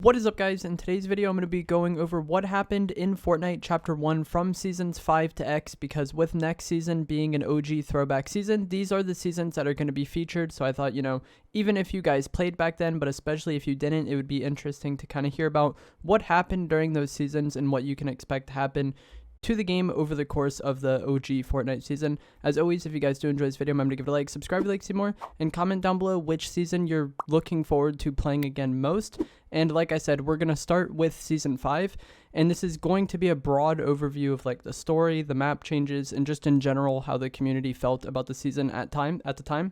What is up, guys? In today's video I'm going to be going over what happened in Fortnite Chapter 1 from Seasons 5 to X, because with next season being an OG throwback season, these are the seasons that are going to be featured. So I thought, even if you guys played back then, but especially if you didn't, it would be interesting to kind of hear about what happened during those seasons and what you can expect to happen to the game over the course of the OG Fortnite season. As always, if you guys do enjoy this video, remember to give it a like, subscribe if you like to see more, and comment down below which season you're looking forward to playing again most. And like I said, we're going to start with Season 5, and this is going to be a broad overview of like the story, the map changes, and just in general how the community felt about the season at the time.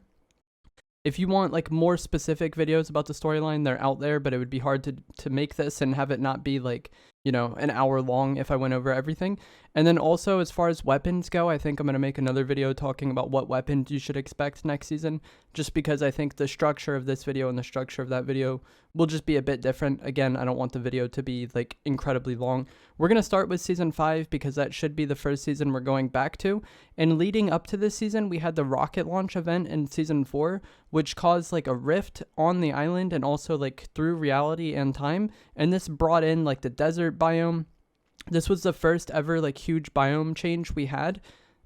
If you want like more specific videos about the storyline, they're out there, but it would be hard to make this and have it not be like, an hour long if I went over everything. And then also, as far as weapons go, I think I'm going to make another video talking about what weapons you should expect next season, just because I think the structure of this video and the structure of that video will just be a bit different. Again, I don't want the video to be like incredibly long. We're going to start with Season 5 because that should be the first season we're going back to. And leading up to this season, we had the rocket launch event in Season 4, which caused like a rift on the island and also like through reality and time. And this brought in like the desert biome. This was the first ever like huge biome change we had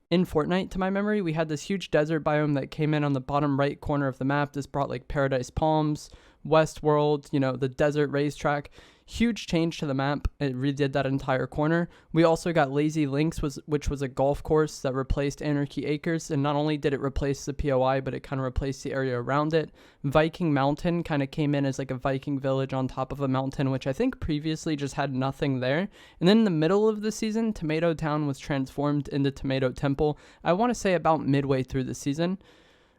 in Fortnite, to my memory. We had this huge desert biome that came in on the bottom right corner of the map. This brought like Paradise Palms, Westworld, the desert racetrack. Huge change to the map. It redid that entire corner. We also got Lazy Links, which was a golf course that replaced Anarchy Acres, and not only did it replace the POI, but it kind of replaced the area around it. Viking Mountain kind of came in as like a Viking village on top of a mountain, which I think previously just had nothing there. And then in the middle of the season, Tomato Town was transformed into Tomato Temple, I want to say about midway through the season.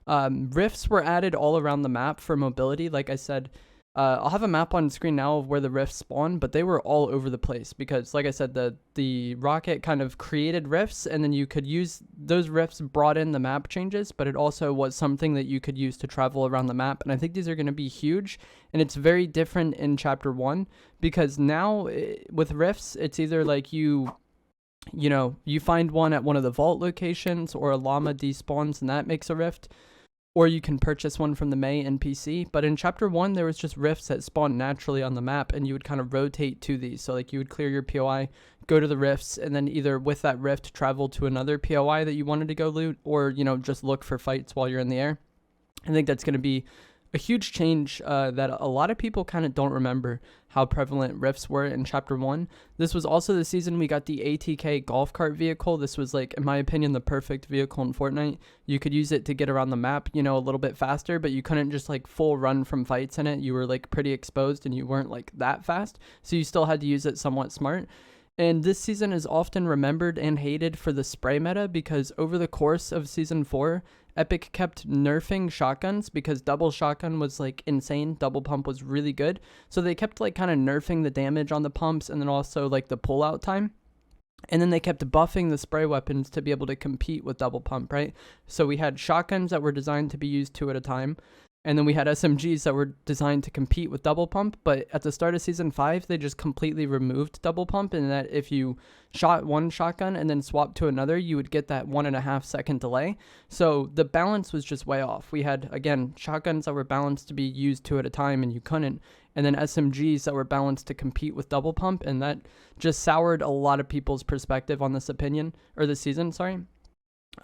Rifts were added all around the map for mobility. Like I said, I'll have a map on screen now of where the rifts spawn, but they were all over the place because, like I said, the rocket kind of created rifts, and then you could use those rifts brought in the map changes, but it also was something that you could use to travel around the map. And I think these are going to be huge, and it's very different in Chapter 1 because now with rifts, it's either like you find one at one of the vault locations, or a llama despawns and that makes a rift, or you can purchase one from the May NPC. But in Chapter 1, there was just rifts that spawned naturally on the map, and you would kind of rotate to these. So like you would clear your POI, go to the rifts, and then either with that rift travel to another POI that you wanted to go loot, or just look for fights while you're in the air. I think that's going to be a huge change that a lot of people kind of don't remember how prevalent rifts were in Chapter 1. This was also the season we got the ATK golf cart vehicle. This was, like, in my opinion, the perfect vehicle in Fortnite. You could use it to get around the map, a little bit faster, but you couldn't just, like, full run from fights in it. You were, like, pretty exposed and you weren't, like, that fast, so you still had to use it somewhat smart. And this season is often remembered and hated for the spray meta because over the course of Season 4, Epic kept nerfing shotguns because double shotgun was like insane. Double pump was really good. So they kept like kind of nerfing the damage on the pumps and then also like the pullout time. And then they kept buffing the spray weapons to be able to compete with double pump, right? So we had shotguns that were designed to be used 2 at a time. And then we had SMGs that were designed to compete with double pump, but at the start of Season 5, they just completely removed double pump, and that if you shot one shotgun and then swapped to another, you would get that 1.5 second delay. So the balance was just way off. We had, again, shotguns that were balanced to be used 2 at a time, and you couldn't, and then SMGs that were balanced to compete with double pump, and that just soured a lot of people's perspective on this season, sorry.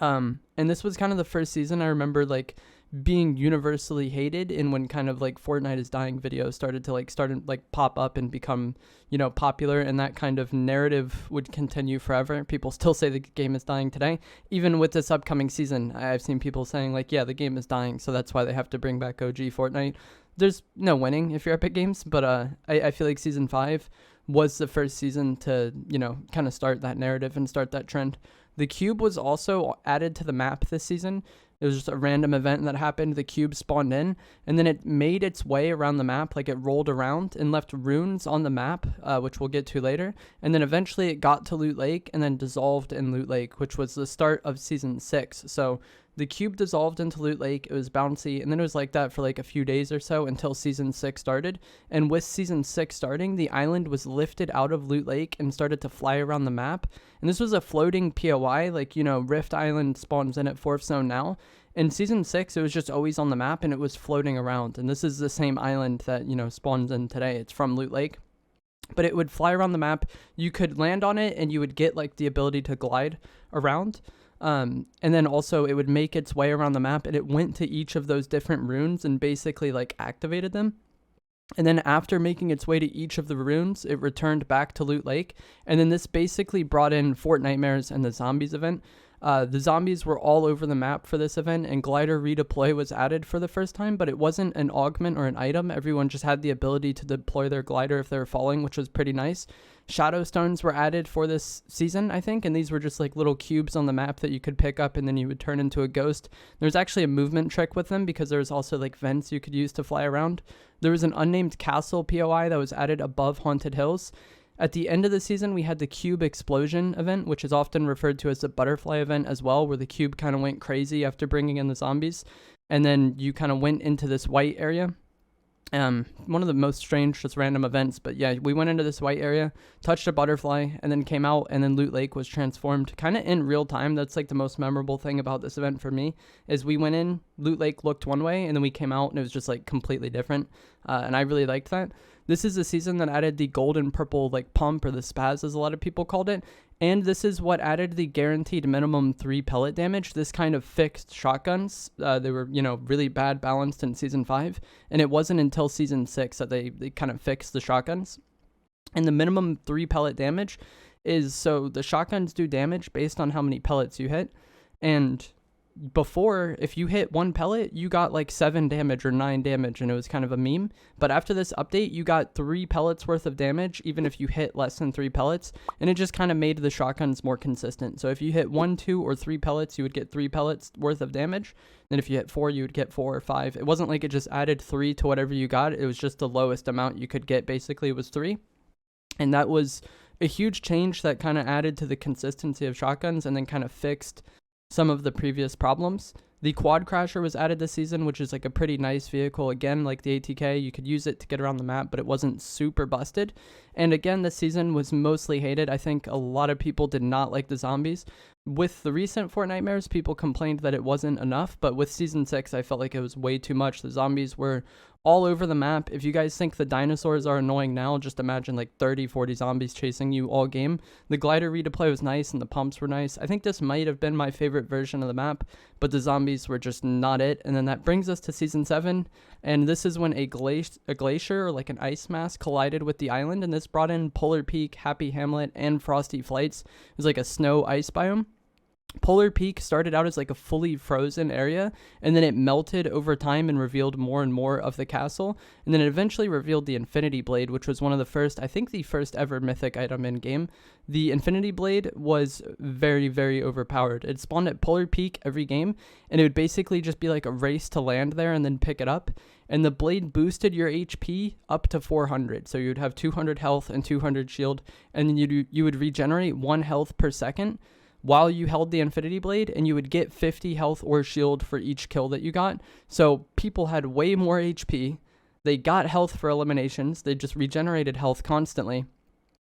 And this was kind of the first season I remember, like, being universally hated, and when kind of like Fortnite is dying videos started to pop up and become popular, and that kind of narrative would continue forever. People still say the game is dying today. Even with this upcoming season, I've seen people saying like, yeah, the game is dying, so that's why they have to bring back OG Fortnite. There's no winning if you're Epic Games, but I feel like Season 5 was the first season to kind of start that narrative and start that trend. The cube was also added to the map this season. It was just a random event that happened. The cube spawned in, and then it made its way around the map. Like, it rolled around and left runes on the map, which we'll get to later. And then eventually it got to Loot Lake and then dissolved in Loot Lake, which was the start of Season 6. So the cube dissolved into Loot Lake. It was bouncy, and then it was like that for like a few days or so until Season 6 started. And with Season 6 starting, the island was lifted out of Loot Lake and started to fly around the map. And this was a floating POI, like, Rift Island spawns in at 4th Zone now. In Season 6, it was just always on the map, and it was floating around. And this is the same island that, spawns in today. It's from Loot Lake. But it would fly around the map. You could land on it, and you would get, like, the ability to glide around. And then also, it would make its way around the map, and it went to each of those different runes and basically, like, activated them. And then after making its way to each of the runes, it returned back to Loot Lake. And then this basically brought in Fortnitemares and the Zombies event. The zombies were all over the map for this event, and Glider Redeploy was added for the first time, but it wasn't an augment or an item. Everyone just had the ability to deploy their glider if they were falling, which was pretty nice. Shadow Stones were added for this season, I think, and these were just like little cubes on the map that you could pick up, and then you would turn into a ghost. There's actually a movement trick with them because there's also like vents you could use to fly around. There was an unnamed castle POI that was added above Haunted Hills. At the end of the season, we had the Cube Explosion event, which is often referred to as the Butterfly event as well, where the cube kind of went crazy after bringing in the zombies. And then you kind of went into this white area. One of the most strange, just random events. But yeah, we went into this white area, touched a butterfly, and then came out, and then Loot Lake was transformed kind of in real time. That's like the most memorable thing about this event for me, is we went in, Loot Lake looked one way, and then we came out, and it was just like completely different. And I really liked that. This is the season that added the golden purple like pump, or the spaz as a lot of people called it. And this is what added the guaranteed minimum 3 pellet damage. This kind of fixed shotguns. They were, really bad balanced in Season 5. And it wasn't until Season 6 that they kind of fixed the shotguns. And the minimum 3 pellet damage is, so the shotguns do damage based on how many pellets you hit. And before, if you hit 1 pellet, you got like 7 damage or 9 damage, and it was kind of a meme. But after this update, you got 3 pellets worth of damage, even if you hit less than 3 pellets, and it just kind of made the shotguns more consistent. So if you hit 1, 2, or 3 pellets, you would get 3 pellets worth of damage. Then if you hit 4, you would get 4 or 5. It wasn't like it just added 3 to whatever you got. It was just the lowest amount you could get, basically, was 3. And that was a huge change that kind of added to the consistency of shotguns, and then kind of fixed some of the previous problems. The Quad Crasher was added this season, which is like a pretty nice vehicle. Again, like the ATK, you could use it to get around the map, but it wasn't super busted. And again, this season was mostly hated. I think a lot of people did not like the zombies. With the recent Fortnitemares, people complained that it wasn't enough, but with Season 6, I felt like it was way too much. The zombies were all over the map. If you guys think the dinosaurs are annoying now, just imagine like 30, 40 zombies chasing you all game. The glider redeploy was nice, and the pumps were nice. I think this might have been my favorite version of the map, but the zombies were just not it. And then that brings us to Season 7, and this is when a glacier, or like an ice mass, collided with the island, and this brought in Polar Peak, Happy Hamlet, and Frosty Flights. It was like a snow ice biome. Polar Peak started out as like a fully frozen area, and then it melted over time and revealed more and more of the castle, and then it eventually revealed the Infinity Blade, which was one of the first, I think the first ever mythic item in game. The Infinity Blade was very, very overpowered. It spawned at Polar Peak every game, and it would basically just be like a race to land there and then pick it up, and the blade boosted your HP up to 400, so you would have 200 health and 200 shield, and then you would regenerate 1 health per second while you held the Infinity Blade, and you would get 50 health or shield for each kill that you got. So people had way more HP. They got health for eliminations. They just regenerated health constantly.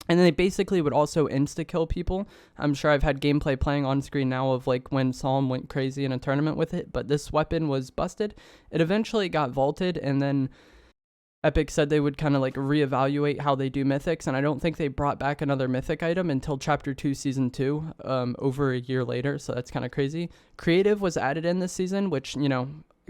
And then they basically would also insta-kill people. I'm sure I've had gameplay playing on screen now of like when Psalm went crazy in a tournament with it, but this weapon was busted. It eventually got vaulted, and then Epic said they would kind of like reevaluate how they do mythics, and I don't think they brought back another mythic item until Chapter 2 Season 2, over a year later, so that's kind of crazy. Creative was added in this season, which,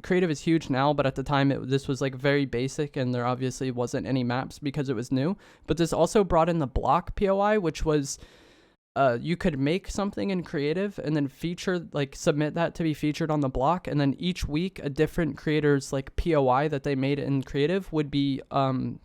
creative is huge now, but at the time this was like very basic, and there obviously wasn't any maps because it was new. But this also brought in the block POI, which was you could make something in creative and then submit that to be featured on the block, and then each week a different creator's like POI that they made in creative would be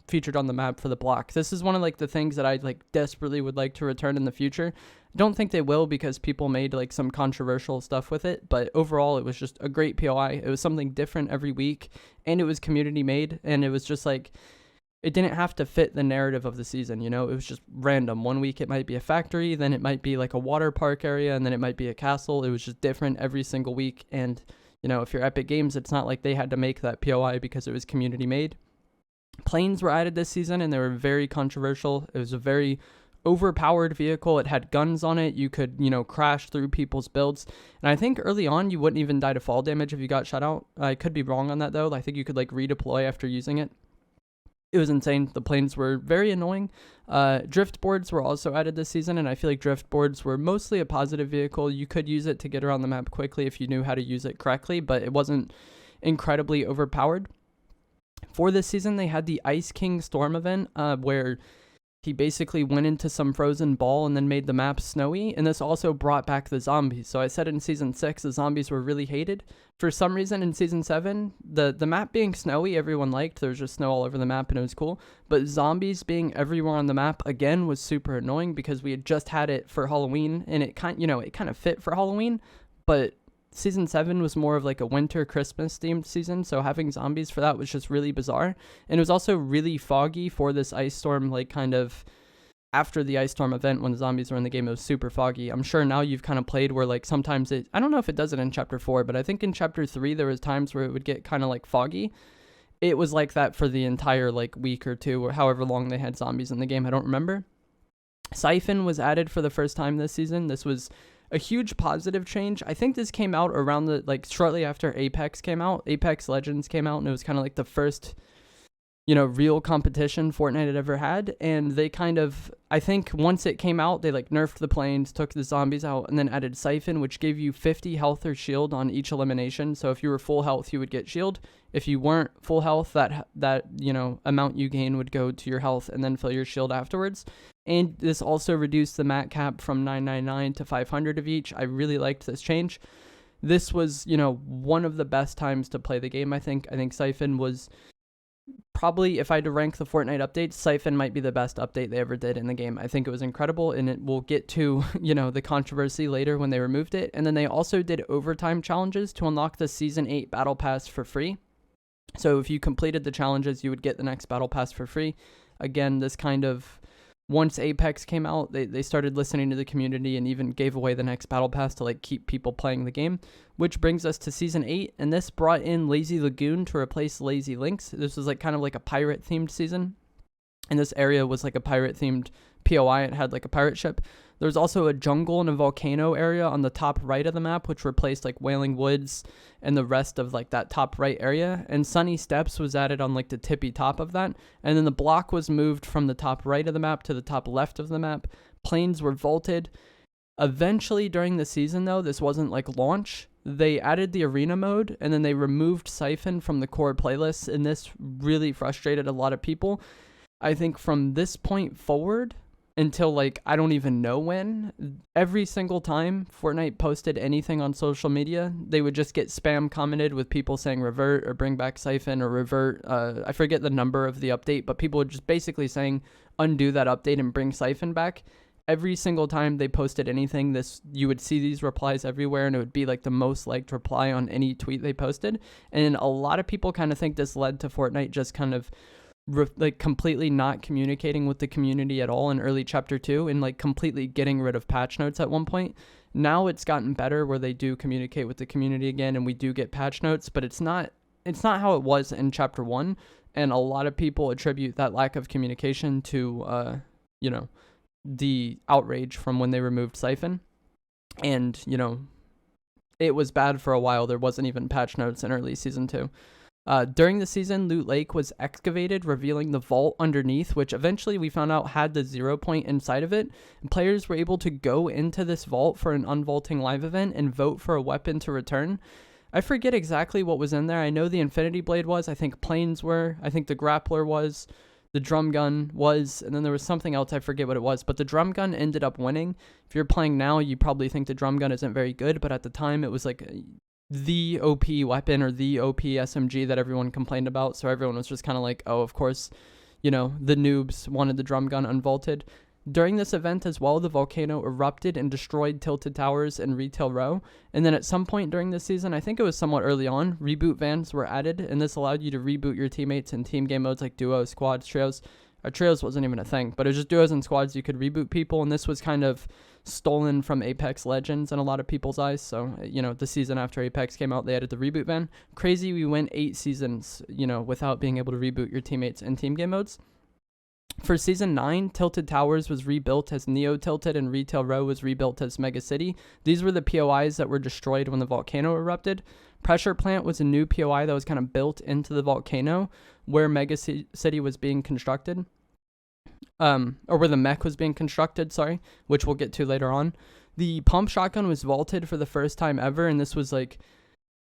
featured on the map for the block. This is one of like the things that I like desperately would like to return in the future. I don't think they will because people made like some controversial stuff with it, but overall it was just a great POI. It was something different every week, and it was community made, and it was just like, it didn't have to fit the narrative of the season, it was just random. One week it might be a factory, then it might be like a water park area, and then it might be a castle. It was just different every single week, and, if you're Epic Games, it's not like they had to make that POI because it was community made. Planes were added this season, and they were very controversial. It was a very overpowered vehicle. It had guns on it. You could, crash through people's builds. And I think early on you wouldn't even die to fall damage if you got shot out. I could be wrong on that though. I think you could like redeploy after using it. It was insane. The planes were very annoying. Drift boards were also added this season, and I feel like drift boards were mostly a positive vehicle. You could use it to get around the map quickly if you knew how to use it correctly, but it wasn't incredibly overpowered. For this season, they had the Ice King Storm event, where he basically went into some frozen ball and then made the map snowy, and this also brought back the zombies. So I said in Season 6, the zombies were really hated. For some reason in Season 7, the map being snowy, everyone liked. There was just snow all over the map and it was cool. But zombies being everywhere on the map, again, was super annoying because we had just had it for Halloween, and it kind of fit for Halloween, but Season 7 was more of like a winter Christmas themed season, so having zombies for that was just really bizarre. And it was also really foggy for this ice storm, like kind of after the ice storm event when the zombies were in the game. It was super foggy. I'm sure now you've kind of played where like sometimes I don't know if it does it in Chapter 4, but I think in Chapter 3 there was times where it would get kind of like foggy. It was like that for the entire like week or two or however long they had zombies in the game. I don't remember. Siphon was added for the first time this season. This was a huge positive change. I think this came out around shortly after Apex came out. Apex Legends came out, and it was kind of like the first, real competition Fortnite had ever had. And they kind of, I think once it came out, they like nerfed the planes, took the zombies out, and then added Siphon, which gave you 50 health or shield on each elimination. So if you were full health, you would get shield. If you weren't full health, that amount you gain would go to your health and then fill your shield afterwards. And this also reduced the mat cap from 999 to 500 of each. I really liked this change. This was, one of the best times to play the game, I think. I think Siphon was probably, if I had to rank the Fortnite updates, Siphon might be the best update they ever did in the game. I think it was incredible, and it will get to, the controversy later when they removed it. And then they also did overtime challenges to unlock the Season 8 Battle Pass for free. So if you completed the challenges, you would get the next Battle Pass for free. Again, this kind of, once Apex came out, they started listening to the community and even gave away the next Battle Pass to like keep people playing the game, which brings us to Season 8, and this brought in Lazy Lagoon to replace Lazy Links. This was like kind of like a pirate-themed season, and this area was like a pirate-themed POI. It had like a pirate ship. There was also a jungle and a volcano area on the top right of the map, which replaced like Wailing Woods and the rest of like that top right area. And Sunny Steps was added on like the tippy top of that. And then the block was moved from the top right of the map to the top left of the map. Planes were vaulted. Eventually during the season though, this wasn't like launch, they added the arena mode, and then they removed Siphon from the core playlists, and this really frustrated a lot of people. I think from this point forward, until like I don't even know when, every single time Fortnite posted anything on social media, they would just get spam commented with people saying revert or bring back Siphon or revert. I forget the number of the update, but people were just basically saying undo that update and bring Siphon back. Every single time they posted anything, you would see these replies everywhere, and it would be like the most liked reply on any tweet they posted. And a lot of people kind of think this led to Fortnite just kind of like completely not communicating with the community at all in early Chapter 2, and like completely getting rid of patch notes at one point. Now it's gotten better where they do communicate with the community again, and we do get patch notes, but it's not how it was in Chapter 1, and a lot of people attribute that lack of communication to the outrage from when they removed Siphon. And it was bad for a while. There wasn't even patch notes in early Season 2. During the season, Loot Lake was excavated, revealing the vault underneath, which eventually we found out had the 0 point inside of it. And players were able to go into this vault for an unvaulting live event and vote for a weapon to return. I forget exactly what was in there. I know the Infinity Blade was, I think planes were, I think the grappler was, the drum gun was, and then there was something else, I forget what it was, but the drum gun ended up winning. If you're playing now, you probably think the drum gun isn't very good, but at the time it was like the OP weapon or the OP SMG that everyone complained about. So everyone was just kind of like, oh, of course, the noobs wanted the drum gun unvaulted. During this event as well, the volcano erupted and destroyed Tilted Towers and Retail Row. And then at some point during this season, I think it was somewhat early on, reboot vans were added, and this allowed you to reboot your teammates in team game modes like duos, squads, trios. Trios wasn't even a thing, but it was just duos and squads. You could reboot people, and this was kind of stolen from Apex Legends in a lot of people's eyes. So, the season after Apex came out, they added the reboot van. Crazy, we went 8 seasons, without being able to reboot your teammates in team game modes. For Season 9, Tilted Towers was rebuilt as Neo Tilted and Retail Row was rebuilt as Mega City. These were the POIs that were destroyed when the volcano erupted. Pressure Plant was a new POI that was kind of built into the volcano where Mega City was being constructed. Or where the mech was being constructed, sorry, which we'll get to later on. The pump shotgun was vaulted for the first time ever, and this was like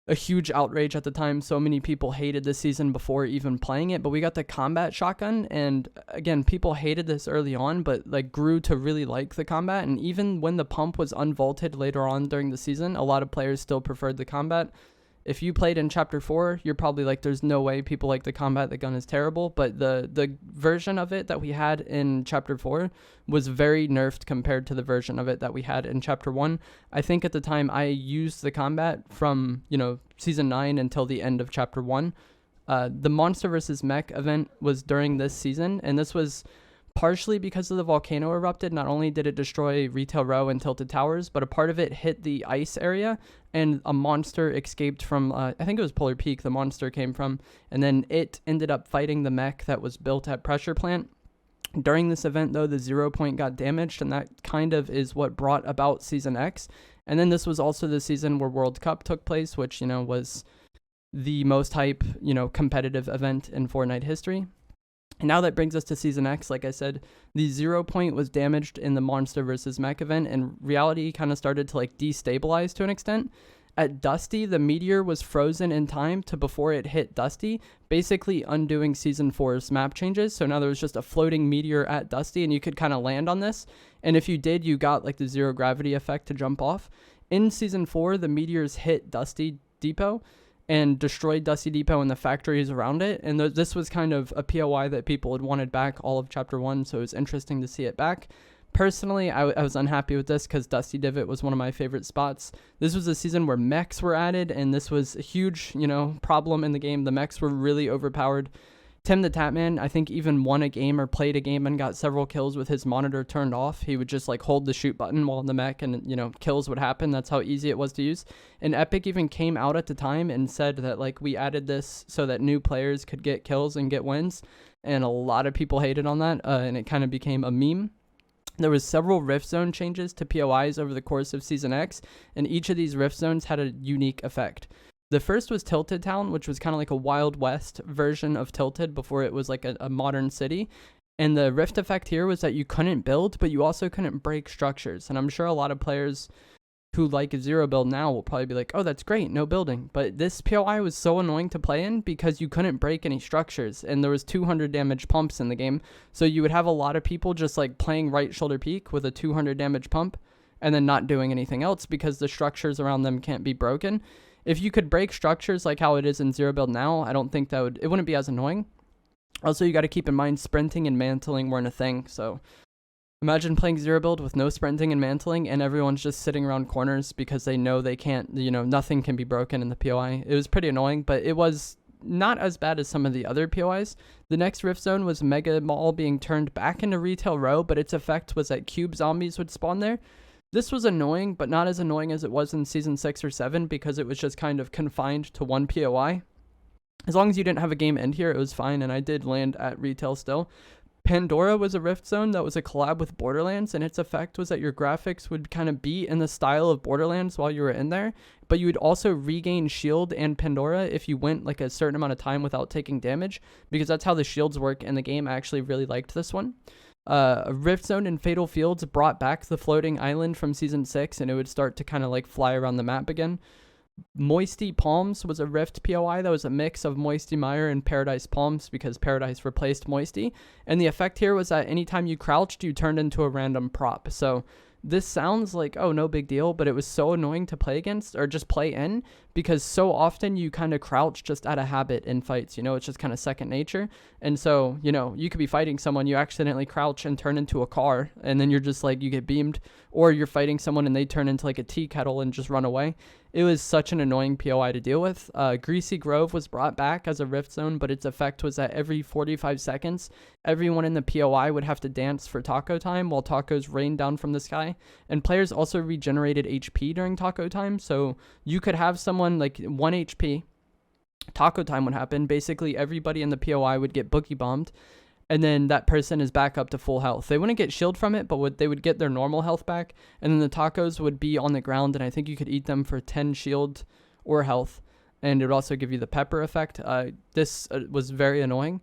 a huge outrage at the time. So many people hated this season before even playing it, but we got the combat shotgun, and again, people hated this early on, but like grew to really like the combat. And even when the pump was unvaulted later on during the season, a lot of players still preferred the combat. If you played in Chapter 4, you're probably like, there's no way people like the combat, the gun is terrible. But the version of it that we had in Chapter 4 was very nerfed compared to the version of it that we had in Chapter 1. I think at the time I used the combat from, Season 9 until the end of Chapter 1. The Monster vs. Mech event was during this season, and this was partially because of the volcano erupted. Not only did it destroy Retail Row and Tilted Towers, but a part of it hit the ice area, and a monster escaped from, I think it was Polar Peak, the monster came from, and then it ended up fighting the mech that was built at Pressure Plant. During this event, though, the 0 point got damaged, and that kind of is what brought about Season X. And then this was also the season where World Cup took place, which, was the most hype, competitive event in Fortnite history. And now that brings us to Season X. Like I said, the 0 point was damaged in the Monster vs. Mech event, and reality kind of started to like destabilize to an extent. At Dusty, the meteor was frozen in time to before it hit Dusty, basically undoing Season 4's map changes. So now there was just a floating meteor at Dusty, and you could kind of land on this. And if you did, you got like the zero gravity effect to jump off. In Season 4, the meteors hit Dusty Depot and destroyed Dusty Depot and the factories around it. And this was kind of a POI that people had wanted back all of Chapter 1, so it was interesting to see it back. Personally, I was unhappy with this because Dusty Divot was one of my favorite spots. This was a season where mechs were added, and this was a huge, problem in the game. The mechs were really overpowered. Tim the Tatman, I think, even won a game or played a game and got several kills with his monitor turned off. He would just like hold the shoot button while in the mech, and kills would happen. That's how easy it was to use. And Epic even came out at the time and said that like we added this so that new players could get kills and get wins. And a lot of people hated on that, and it kind of became a meme. There was several Rift Zone changes to POIs over the course of Season X, and each of these Rift Zones had a unique effect. The first was Tilted Town, which was kind of like a Wild West version of Tilted before it was like a modern city. And the Rift effect here was that you couldn't build, but you also couldn't break structures. And I'm sure a lot of players who like zero build now will probably be like, oh, that's great, no building. But this POI was so annoying to play in because you couldn't break any structures, and there was 200 damage pumps in the game. So you would have a lot of people just like playing right shoulder peak with a 200 damage pump and then not doing anything else because the structures around them can't be broken. If you could break structures like how it is in zero build now, I don't think it wouldn't be as annoying. Also, you got to keep in mind sprinting and mantling weren't a thing. So imagine playing zero build with no sprinting and mantling, and everyone's just sitting around corners because they know they can't, nothing can be broken in the POI. It was pretty annoying, but it was not as bad as some of the other POIs. The next Rift Zone was Mega Mall being turned back into Retail Row, but its effect was that cube zombies would spawn there. This was annoying, but not as annoying as it was in Season 6 or 7 because it was just kind of confined to one POI. As long as you didn't have a game end here, it was fine, and I did land at Retail still. Pandora was a Rift Zone that was a collab with Borderlands, and its effect was that your graphics would kind of be in the style of Borderlands while you were in there, but you would also regain shield and Pandora if you went like a certain amount of time without taking damage, because that's how the shields work in the game. I actually really liked this one. Rift Zone and Fatal Fields brought back the floating island from Season 6, and it would start to kind of like fly around the map again. Moisty Palms was a Rift POI that was a mix of Moisty Mire and Paradise Palms because Paradise replaced Moisty. And the effect here was that anytime you crouched, you turned into a random prop. So this sounds like, oh, no big deal, but it was so annoying to play against or just play in because so often you kind of crouch just out of habit in fights. It's just kind of second nature. And so, you could be fighting someone, you accidentally crouch and turn into a car, and then you're just like, you get beamed, or you're fighting someone and they turn into like a tea kettle and just run away. It was such an annoying POI to deal with. Greasy Grove was brought back as a Rift Zone, but its effect was that every 45 seconds, everyone in the POI would have to dance for taco time while tacos rained down from the sky. And players also regenerated HP during taco time, so you could have someone like 1 HP, taco time would happen. Basically, everybody in the POI would get boogie bombed, and then that person is back up to full health. They wouldn't get shield from it, but they would get their normal health back, and then the tacos would be on the ground, and I think you could eat them for 10 shield or health, and it would also give you the pepper effect. This was very annoying,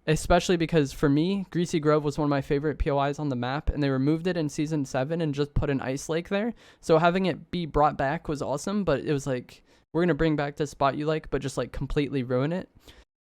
especially because for me, Greasy Grove was one of my favorite POIs on the map, and they removed it in Season 7 and just put an ice lake there, so having it be brought back was awesome, but it was like, we're going to bring back this spot you like, but just like completely ruin it.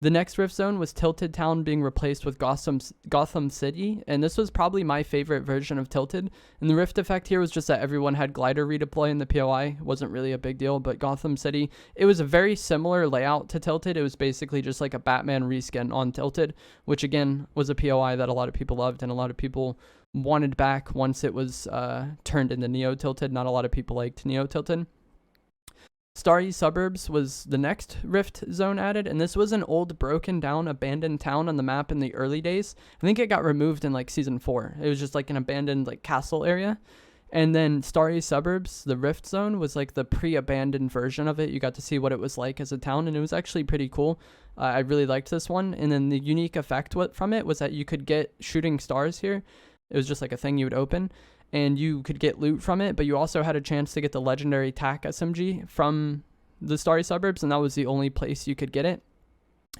The next Rift Zone was Tilted Town being replaced with Gotham City, and this was probably my favorite version of Tilted. And the Rift effect here was just that everyone had glider redeploy in the POI. It wasn't really a big deal, but Gotham City, it was a very similar layout to Tilted. It was basically just like a Batman reskin on Tilted, which again was a POI that a lot of people loved and a lot of people wanted back once it was turned into Neo Tilted. Not a lot of people liked Neo Tilted. Starry Suburbs was the next Rift Zone added, and this was an old, broken down, abandoned town on the map in the early days. I think it got removed in like Season 4. It was just like an abandoned like castle area. And then Starry Suburbs, the Rift Zone, was like the pre-abandoned version of it. You got to see what it was like as a town, and it was actually pretty cool. I really liked this one. And then the unique effect from it was that you could get shooting stars here. It was just like a thing you would open, and you could get loot from it, but you also had a chance to get the legendary TAC SMG from the Starry Suburbs, and that was the only place you could get it.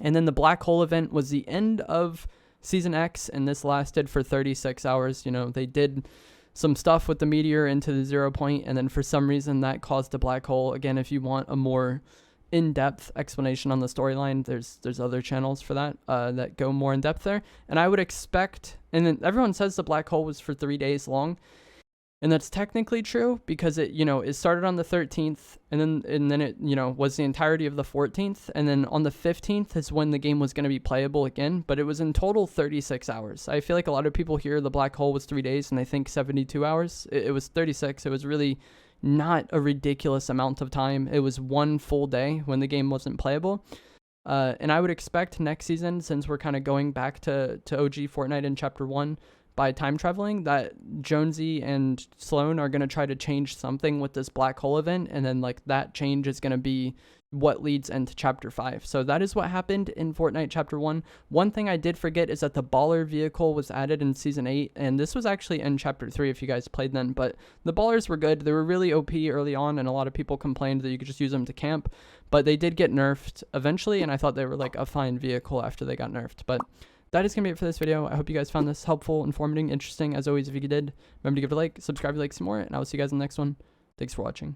And then the Black Hole event was the end of Season X, and this lasted for 36 hours. You know, they did some stuff with the meteor into the 0 point, and then for some reason that caused a black hole. Again, if you want a more in-depth explanation on the storyline, there's other channels for that that go more in depth there. And I would expect, and then everyone says the black hole was for 3 days long, and that's technically true because it, you know, it started on the 13th, and then it, you know, was the entirety of the 14th, and then on the 15th is when the game was going to be playable again, but it was in total 36 hours. I feel like a lot of people hear the black hole was 3 days and they think 72 hours. It was 36. It was really not a ridiculous amount of time. It was 1 full day when the game wasn't playable. And I would expect next season, since we're kind of going back to OG Fortnite in Chapter 1 by time traveling, that Jonesy and Sloan are going to try to change something with this black hole event, and then like that change is going to be what leads into Chapter 5. So that is what happened in Fortnite Chapter 1. One thing I did forget is that the baller vehicle was added in Season 8, and this was actually in Chapter 3 if you guys played then, but the ballers were good. They were really OP early on, and a lot of people complained that you could just use them to camp, but they did get nerfed eventually, and I thought they were like a fine vehicle after they got nerfed. But that is going to be it for this video. I hope you guys found this helpful, informative, interesting. As always, if you did, remember to give it a like, subscribe if you like some more, and I will see you guys in the next one. Thanks for watching.